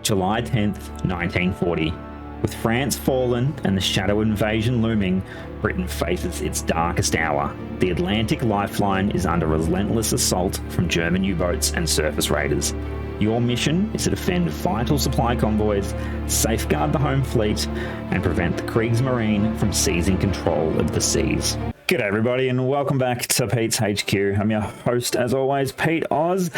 July 10th, 1940. With France fallen and the shadow invasion looming, Britain faces its darkest hour. The Atlantic lifeline is under relentless assault from German U-boats and surface raiders. Your mission is to defend vital supply convoys, safeguard the home fleet, and prevent the Kriegsmarine from seizing control of the seas. G'day everybody and welcome back to PetesHQ. I'm your host as always, Pete Oz.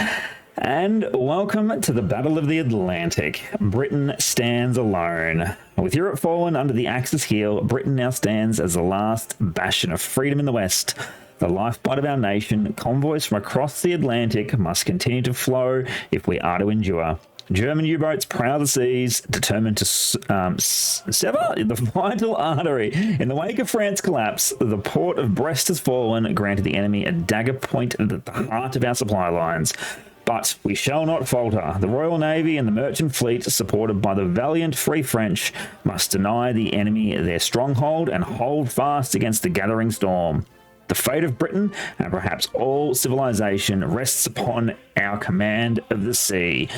And welcome to the Battle of the Atlantic. Britain stands alone. With Europe fallen under the Axis heel, Britain now stands as the last bastion of freedom in the West. The lifeblood of our nation, convoys from across the Atlantic must continue to flow if we are to endure. German U-boats prowl the seas, determined to sever the vital artery. In the wake of France's collapse, the port of Brest has fallen, granted the enemy a dagger point at the heart of our supply lines. But we shall not falter. The Royal Navy and the merchant fleet, supported by the valiant Free French, must deny the enemy their stronghold and hold fast against the gathering storm. The fate of Britain, and perhaps all civilization, rests upon our command of the sea.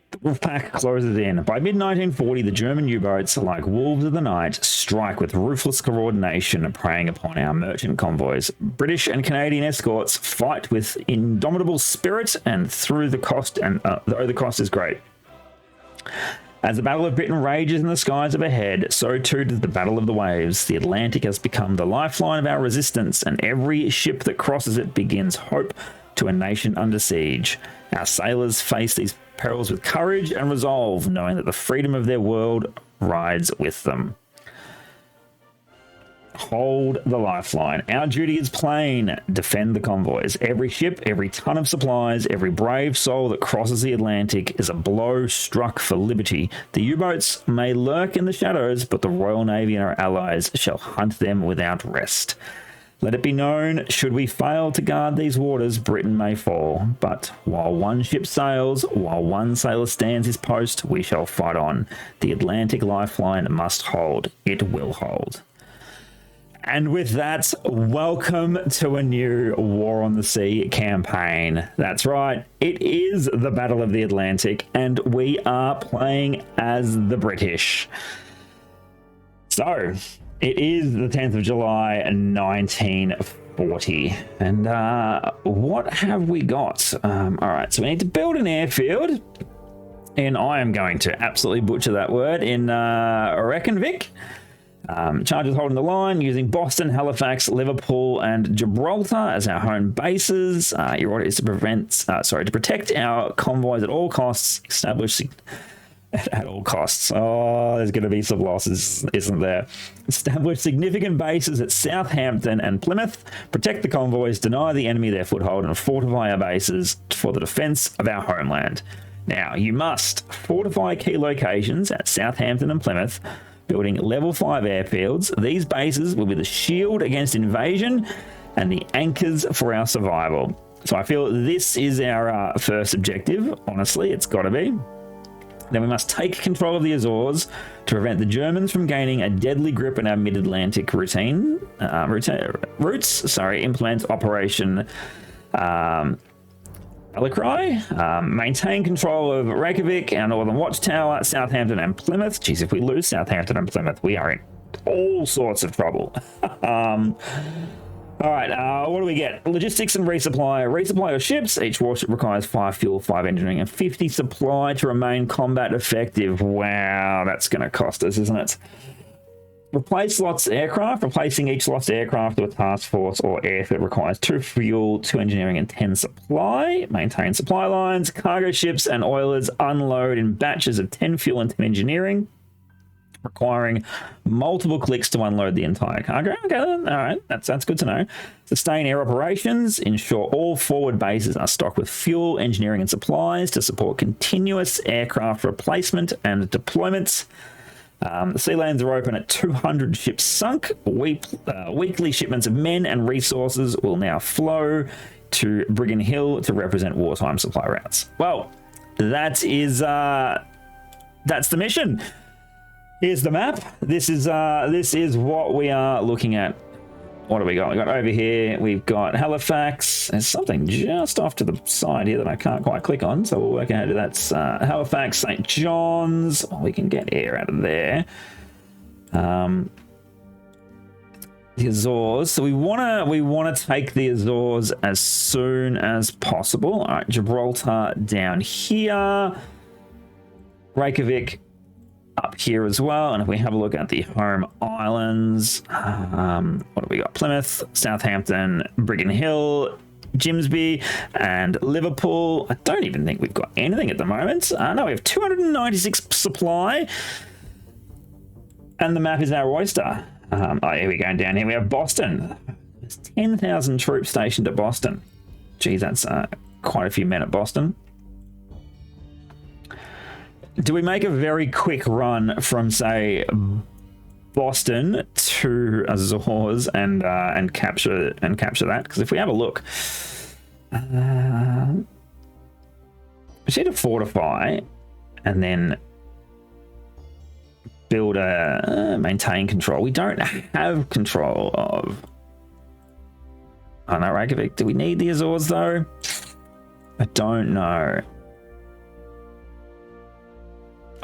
The wolfpack closes in. By mid-1940, the German U-boats, like wolves of the night, strike with ruthless coordination, preying upon our merchant convoys. British and Canadian escorts fight with indomitable spirit, and though the cost is great. As the Battle of Britain rages in the skies overhead, so too does the Battle of the Waves. The Atlantic has become the lifeline of our resistance, and every ship that crosses it begins hope to a nation under siege. Our sailors face these perils with courage and resolve, knowing that the freedom of their world rides with them. Hold the lifeline. Our duty is plain. Defend the convoys. Every ship, every ton of supplies, every brave soul that crosses the Atlantic is a blow struck for liberty. The U-boats may lurk in the shadows, but the Royal Navy and our allies shall hunt them without rest. Let it be known, should we fail to guard these waters, Britain may fall. But while one ship sails, while one sailor stands his post, we shall fight on. The Atlantic lifeline must hold. It will hold. And with that, welcome to a new War on the Sea campaign. That's right, it is the Battle of the Atlantic, and we are playing as the British. So, it is the 10th of July, 1940. And what have we got? All right, so we need to build an airfield. And I am going to absolutely butcher that word in Reykjavik. Chargers holding the line, using Boston, Halifax, Liverpool, and Gibraltar as our home bases. Your order is to protect our convoys at all costs, at all costs. Oh, there's going to be some losses, isn't there? Establish significant bases at Southampton and Plymouth. Protect the convoys, deny the enemy their foothold, and fortify our bases for the defence of our homeland. Now, you must fortify key locations at Southampton and Plymouth, building level 5 airfields. These bases will be the shield against invasion and the anchors for our survival. So I feel this is our first objective. Honestly, it's got to be. Then we must take control of the Azores to prevent the Germans from gaining a deadly grip on our mid-Atlantic routes. Implement Operation Valkyrie. Maintain control of Reykjavik, our northern watchtower, Southampton and Plymouth. Geez, if we lose Southampton and Plymouth, we are in all sorts of trouble. All right, what do we get? Logistics and resupply. Resupply your ships. Each warship requires 5 fuel, 5 engineering, and 50 supply to remain combat effective. Wow, that's going to cost us, isn't it? Replace lost aircraft. Replacing each lost aircraft with a task force or airfield requires 2 fuel, 2 engineering, and 10 supply. Maintain supply lines. Cargo ships and oilers unload in batches of 10 fuel and 10 engineering, requiring multiple clicks to unload the entire cargo. Okay, then. All right, that's good to know. Sustain air operations. Ensure all forward bases are stocked with fuel, engineering, and supplies to support continuous aircraft replacement and deployments. The sea lanes are open at 200 ships sunk. Weekly shipments of men and resources will now flow to Brigham Hill to represent wartime supply routes. Well, that's the mission. Here's the map. This is what we are looking at. What do we got? We got over here, we've got Halifax. There's something just off to the side here that I can't quite click on, so we'll work out that's Halifax, St. John's. Oh, we can get air out of there. The Azores. So we wanna take the Azores as soon as possible. All right, Gibraltar down here. Reykjavik up here as well. And if we have a look at the home islands, what do we got? Plymouth, Southampton, Brigham Hill, Grimsby, and Liverpool. I don't even think we've got anything at the moment. No, we have 296 supply. And the map is our oyster. Oh, here we go down here. We have Boston. There's 10,000 troops stationed at Boston. Geez, that's quite a few men at Boston. Do we make a very quick run from, say, Boston to Azores and capture that? Because if we have a look, we need to fortify and then build a maintain control. We don't have control of. Oh no, Reykjavik. Do we need the Azores though? I don't know.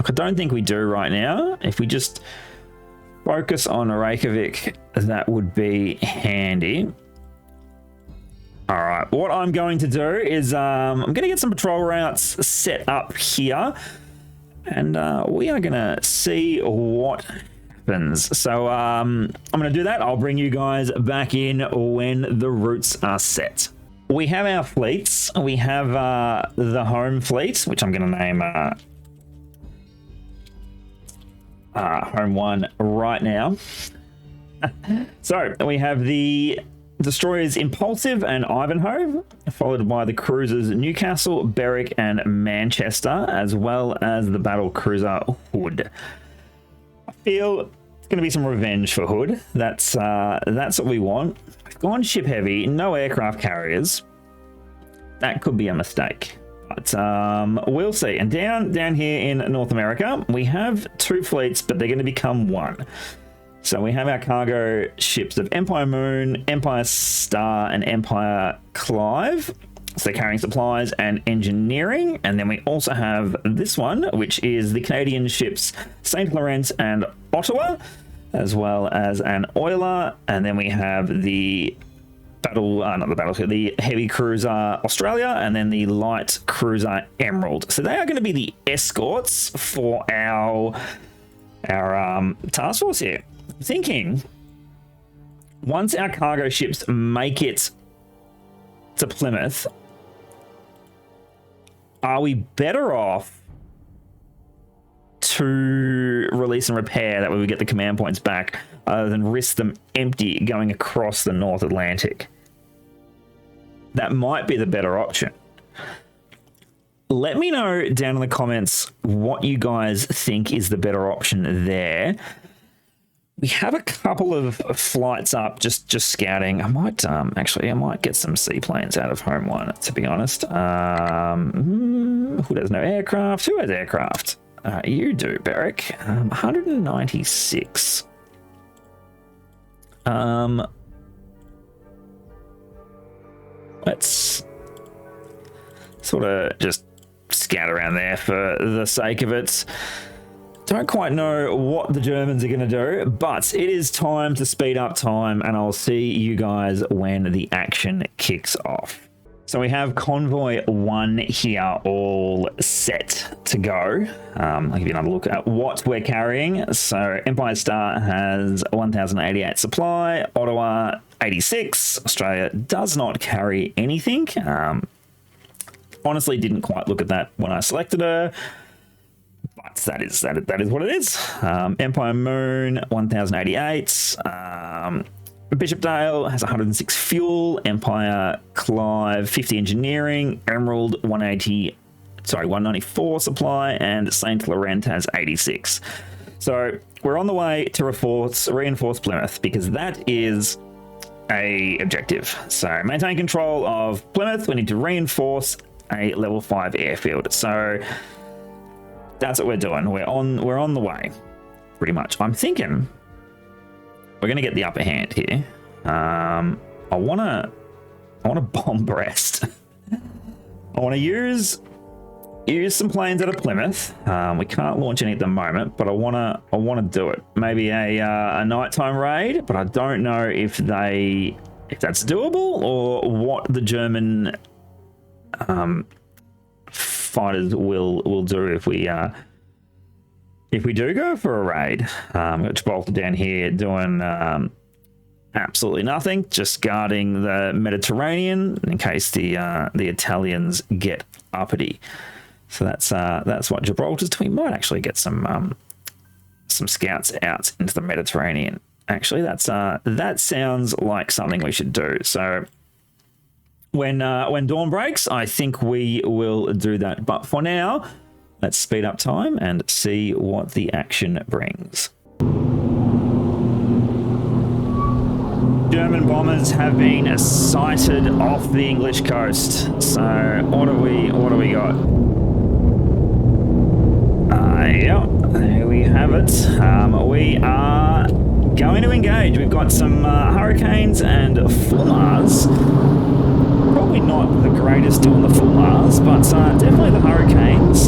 I don't think we do right now. If we just focus on Reykjavik, that would be handy. All right, what I'm going to do is I'm going to get some patrol routes set up here, and we are going to see what happens. So I'm going to do that. I'll bring you guys back in when the routes are set. We have our fleets. We have the home fleet, which I'm going to name home 1 right now. So we have the destroyers Impulsive and Ivanhoe, followed by the cruisers Newcastle, Berwick, and Manchester, as well as the battle cruiser Hood. I feel it's going to be some revenge for Hood. That's what we want. We've gone ship heavy, no aircraft carriers. That could be a mistake. But we'll see. And down here in North America, we have 2 fleets, but they're going to become 1. So we have our cargo ships of Empire Moon, Empire Star, and Empire Clive. So they're carrying supplies and engineering. And then we also have this one, which is the Canadian ships St. Laurent and Ottawa, as well as an oiler. And then we have the the heavy cruiser Australia, and then the light cruiser Emerald. So they are going to be the escorts for our task force here. I'm thinking once our cargo ships make it to Plymouth, are we better off to release and repair, that way we get the command points back, other than risk them empty going across the North Atlantic? That might be the better option. Let me know down in the comments what you guys think is the better option there. We have a couple of flights up, just scouting. I might get some seaplanes out of home 1, to be honest. Who has no aircraft? Who has aircraft? You do, Berwick. 196. Let's sort of just scout around there for the sake of it. Don't quite know what the Germans are going to do, but it is time to speed up time, and I'll see you guys when the action kicks off. So we have Convoy 1 here all set to go. I'll give you another look at what we're carrying. So Empire Star has 1,088 supply, Ottawa 86. Australia does not carry anything. Honestly, didn't quite look at that when I selected her, but that is what it is. Empire Moon 1,088. Bishopdale has 106 fuel, Empire Clive 50 engineering, Emerald 194 supply, and St. Laurent has 86. So we're on the way to reinforce Plymouth, because that is a objective. So maintain control of Plymouth. We need to reinforce a level 5 airfield. So that's what we're doing. We're on the way, pretty much. I'm thinking we're going to get the upper hand here. I wanna bomb Brest. I want to use some planes out of Plymouth. We can't launch any at the moment, but I wanna do it. Maybe a nighttime raid, but I don't know if that's doable or what the German fighters will do if we do go for a raid. Got Gibraltar down here doing absolutely nothing, just guarding the Mediterranean in case the Italians get uppity. So that's what Gibraltar's doing. We might actually get some scouts out into the Mediterranean. Actually, that sounds like something we should do. So when dawn breaks, I think we will do that. But for now, let's speed up time and see what the action brings. German bombers have been sighted off the English coast. So what do we got? Yeah, there we have it. We are going to engage. We've got some hurricanes and Fulmars. Probably not the greatest doing the Fulmars, but definitely the hurricanes.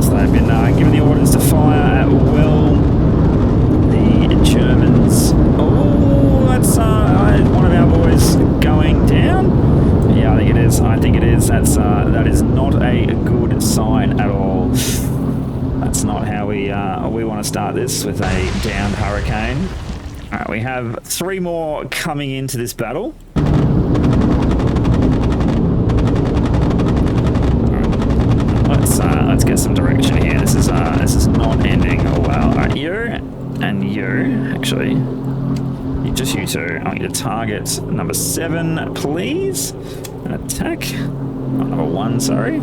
So they've been given the orders to fire at will. The Germans. Oh, that's one of our boys going down. Yeah, I think it is. That is not a good sign at all. That's not how we want to start this, with a downed hurricane. All right, we have 3 more coming into this battle. All right, let's get some direction here. This is not ending well. All right, you and you actually. Just you two. I want you to target number 7, please. And attack. Oh, number 1, sorry.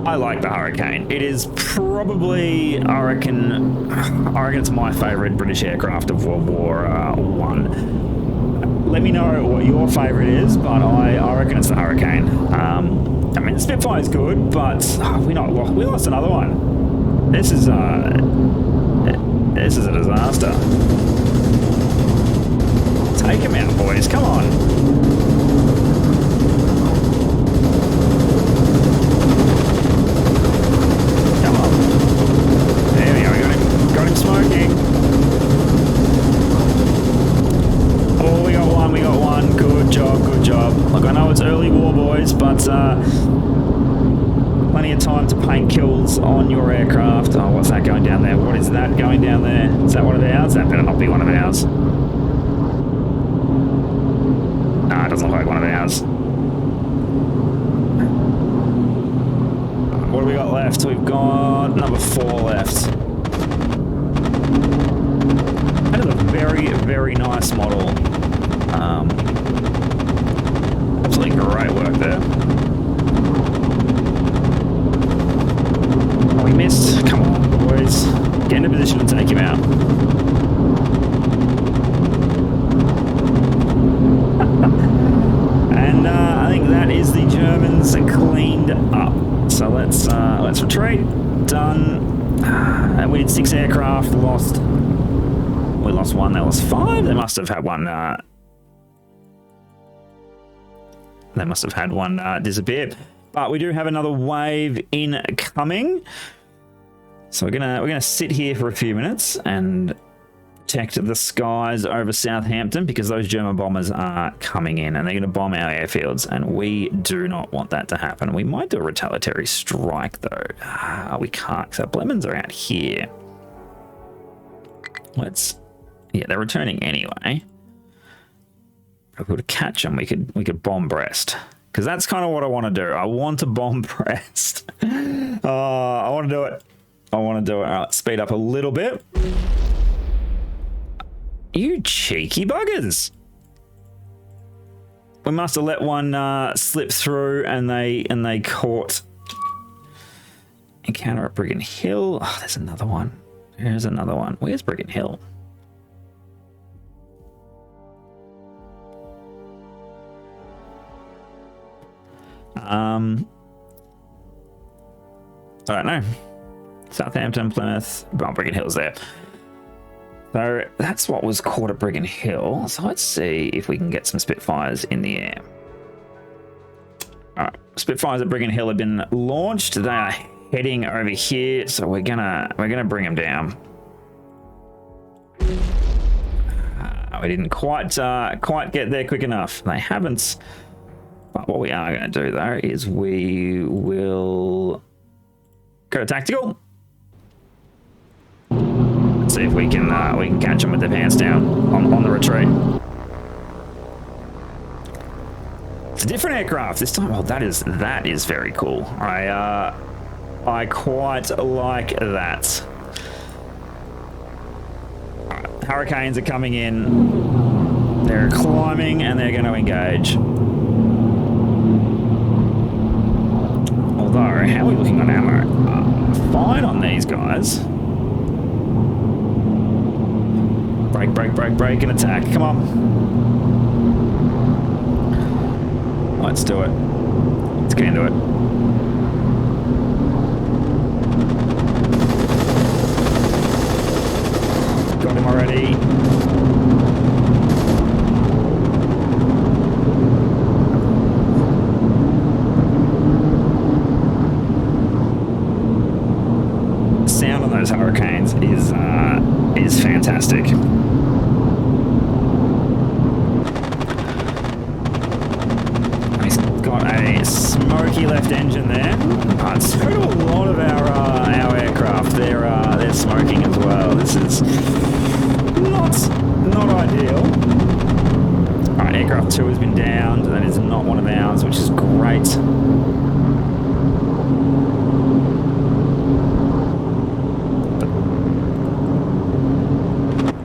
I like the Hurricane. It is probably, I reckon it's my favourite British aircraft of World War One. Let me know what your favourite is, but I reckon it's the Hurricane. I mean, the Spitfire's good, but we lost another one. This is a disaster. Take him out, boys. Come on. Come on. There we go. Got him smoking. Oh, we got one. Good job. Look, I know it's early war, boys, but plenty of time to paint kills on your aircraft. Oh, what's that going down there? What is that going down there? Is that one of ours? That better not be one of ours. Nah, it doesn't look like one of ours. What do we got left? We've got number 4 left. That is a very, very nice model. Absolutely great work there. We missed. Come on, boys. Get in a position to take him out. And I think that is the Germans cleaned up. So let's retreat. Done. And we had 6 aircraft. Lost. We lost 1. They lost 5. They must have had one. They must have had one disappear. But we do have another wave incoming. So we're gonna sit here for a few minutes and protect the skies over Southampton, because those German bombers are coming in and they're gonna bomb our airfields, and we do not want that to happen. We might do a retaliatory strike though. We can't, because our Blemons are out here. Yeah, they're returning anyway. If we were to catch them, we could bomb Brest. Because that's kind of what I want to do. I want to bomb Brest. I want to do it. All right, speed up a little bit. You cheeky buggers. We must have let one slip through, and they caught. Encounter at Brigham Hill. Oh, there's another one. There's another one. Where's Brigham Hill? I don't know. Southampton, Plymouth, well, Brigham Hill's there. So that's what was caught at Brigham Hill. So let's see if we can get some Spitfires in the air. All right, Spitfires at Brigham Hill have been launched. They are heading over here, so we're gonna bring them down. We didn't quite get there quick enough. They haven't. But what we are going to do though is we will go to tactical. Let's see if we can catch them with their pants down on the retreat. It's a different aircraft this time. Oh, that is very cool. I quite like that. Right, Hurricanes are coming in. They're climbing and they're going to engage. Although, how are we looking on ammo? Fine on these guys. Break, break, break, break, and attack. Come on. Let's do it. Let's get into it. Got him already. The sound on those Hurricanes is fantastic. He's got a smoky left engine there. So do a lot of our aircraft. They're smoking as well. This is not ideal. All right, aircraft 2 has been downed. That is not one of ours, which is great.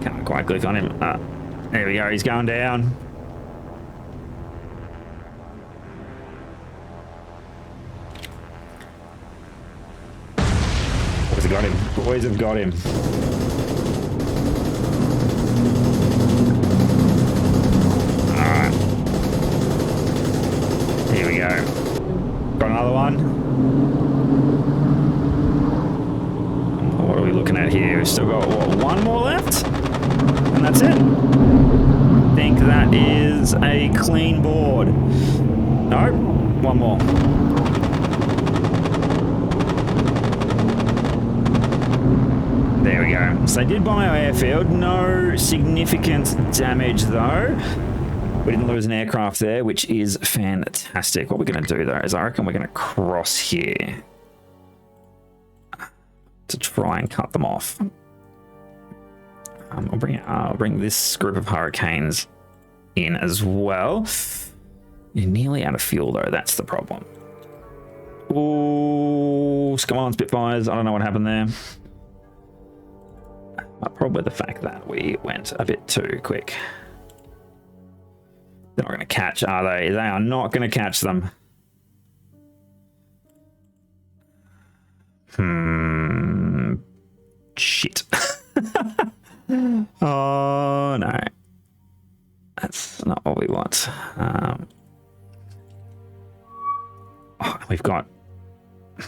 Can't quite click on him. There we go. He's going down. Boys have got him. Boys have got him. Alright. Here we go. Got another one. What are we looking at here? We've still got, what, one more left? And that's it. I think that is a clean board. Nope. One more. There we go. So they did bomb our airfield. No significant damage though. We didn't lose an aircraft there, which is fantastic. What we're going to do though is I reckon we're going to cross here to try and cut them off. I'll bring this group of Hurricanes in as well. You're nearly out of fuel though. That's the problem. Ooh, come on, Spitfires. I don't know what happened there. Probably the fact that we went a bit too quick. They're not going to catch, are they? They are not going to catch them. Shit. Oh, no. That's not what we want. We've got...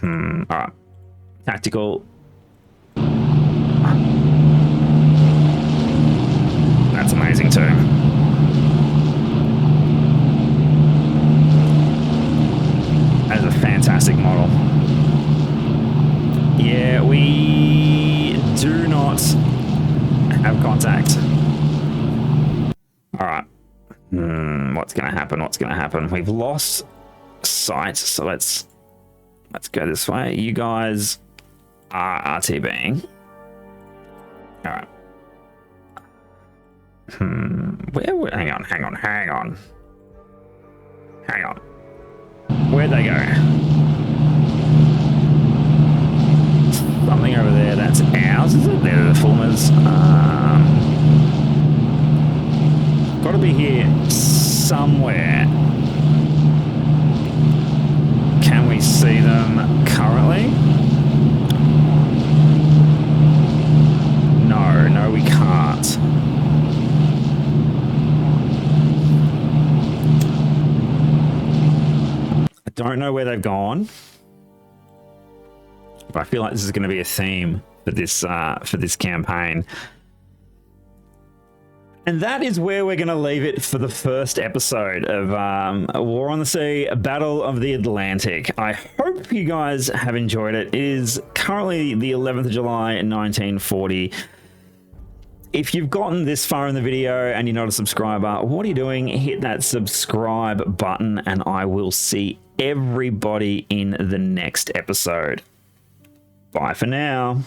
all right. Tactical... That's amazing too. That is a fantastic model. Yeah, we do not have contact. All right. What's going to happen? What's going to happen? We've lost sight, so let's go this way. You guys are RTBing. All right. Hang on. Where'd they go? Something over there, that's ours, is it? They're the Fulmers. Gotta be here somewhere. Can we see them currently? No, we can't. Don't know where they've gone. But I feel like this is going to be a theme for this campaign. And that is where we're going to leave it for the first episode of War on the Sea, Battle of the Atlantic. I hope you guys have enjoyed it. It is currently the 11th of July, 1940. If you've gotten this far in the video and you're not a subscriber, what are you doing? Hit that subscribe button, and I will see everybody in the next episode. Bye for now.